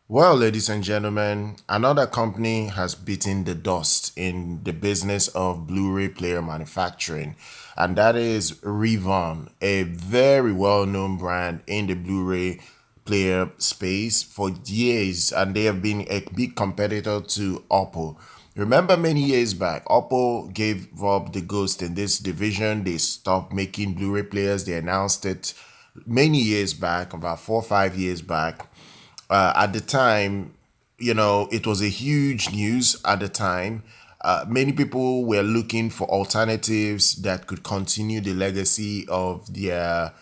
Well, ladies and gentlemen, another company has beaten the dust in the business of Blu-ray player manufacturing, and that is Reavon, a very well-known brand in the Blu-ray player space for years, and they have been a big competitor to Oppo. Remember many years back, Oppo gave up the ghost in this division. They stopped making Blu-ray players. They announced it many years back, about 4 or 5 years back. At the time, it was a huge news at the time. Many people were looking for alternatives that could continue the legacy of their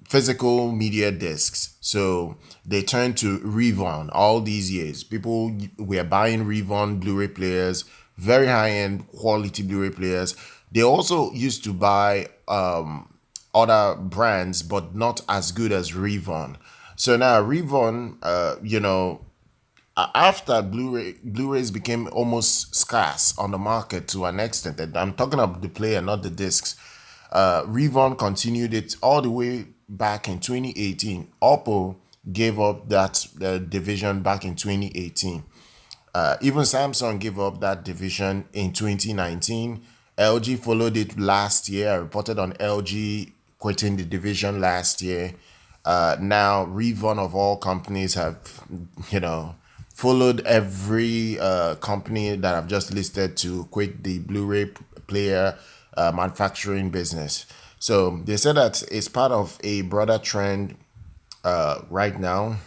physical media discs. So they turned to Reavon all these years. People were buying Reavon Blu-ray players, very high-end quality Blu-ray players. They also used to buy other brands, but not as good as Reavon. So now Reavon, after Blu-rays became almost scarce on the market to an extent, and I'm talking about the player, not the discs. Reavon continued it all the way back in 2018. Oppo gave up that division back in 2018. Even Samsung gave up that division in 2019. LG followed it last year. I reported on LG quitting the division last year. Now, Reavon of all companies have, you know, followed every company that I've just listed to quit the Blu-ray player manufacturing business. So they said that it's part of a broader trend right now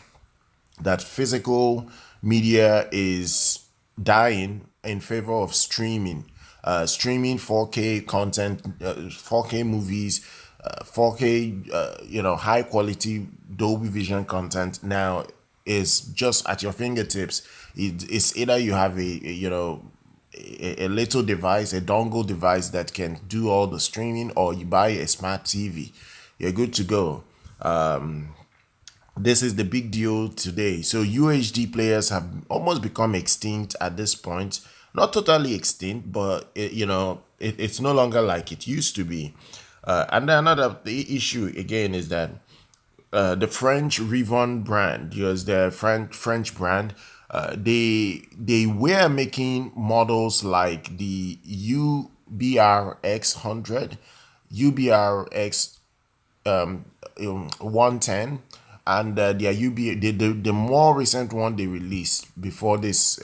that physical media is dying in favor of streaming. Streaming 4K content, 4K movies, 4K, high quality Dolby Vision content now is just at your fingertips. It's either you have a little device, a dongle device that can do all the streaming, or you buy a smart TV. You're good to go. This is the big deal today. So UHD players have almost become extinct at this point. Not totally extinct, but it's no longer like it used to be. And then another the issue again is that the French Reavon brand, because the French brand, they were making models like the UBR-X100, UBR-X 110, and their the more recent one they released before this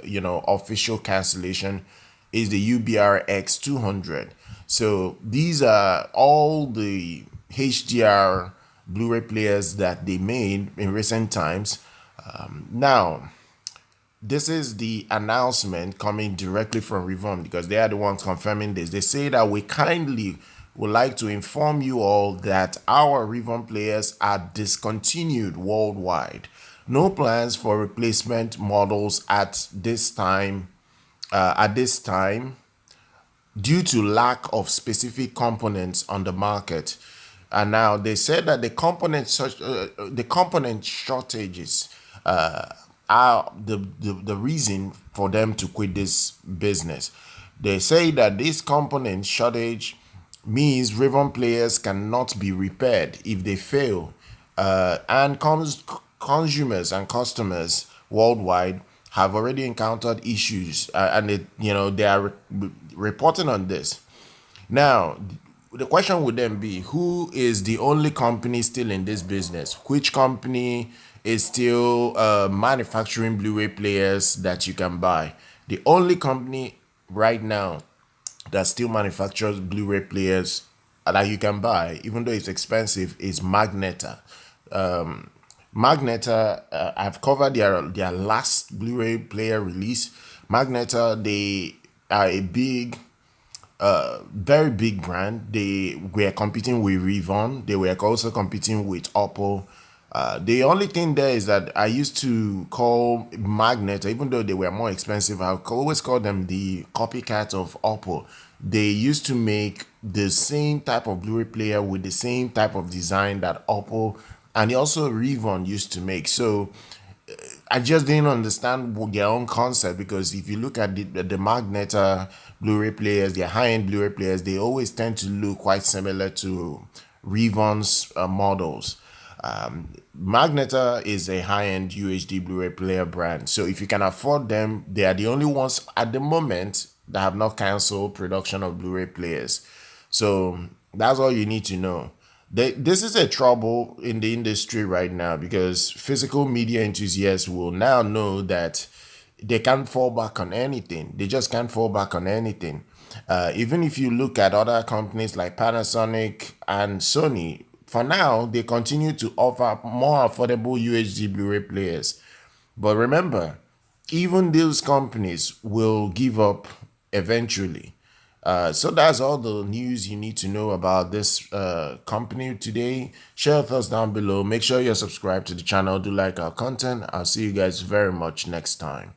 official cancellation is the UBR-X 200. So these are all the HDR Blu-ray players that they made in recent times. Now, this is the announcement coming directly from Reavon because they are the ones confirming this. They say that we kindly would like to inform you all that our Reavon players are discontinued worldwide. No plans for replacement models at this time. Due to lack of specific components on the market. And now they said that the component shortages are the reason for them to quit this business. They say that this component shortage means Raven players cannot be repaired if they fail, and consumers and customers worldwide have already encountered issues, and they are reporting on this. Now, the question would then be, who is the only company still in this business? Which company is still manufacturing Blu-ray players that you can buy? The only company right now that still manufactures Blu-ray players that you can buy, even though it's expensive, is Magnetar. Magnetar, I've covered their last Blu-ray player release. Magnetar, they are a very big brand. They were competing with Reavon. They were also competing with Oppo. The only thing there is that I used to call Magnet, even though they were more expensive, I always call them the copycat of Oppo. They used to make the same type of Blu-ray player with the same type of design that Oppo and also Reavon used to make. So I just didn't understand their own concept, because if you look at the Magnetar Blu-ray players, their high-end Blu-ray players, they always tend to look quite similar to Reavon's models. Magnetar is a high-end UHD Blu-ray player brand. So if you can afford them, they are the only ones at the moment that have not canceled production of Blu-ray players. So that's all you need to know. This is a trouble in the industry right now because physical media enthusiasts will now know that they can't fall back on anything. They just can't fall back on anything. Even if you look at other companies like Panasonic and Sony, for now, they continue to offer more affordable UHD Blu-ray players. But remember, even those companies will give up eventually. So that's all the news you need to know about this company today. Share your thoughts down below. Make sure you're subscribed to the channel. Do like our content. I'll see you guys very much next time.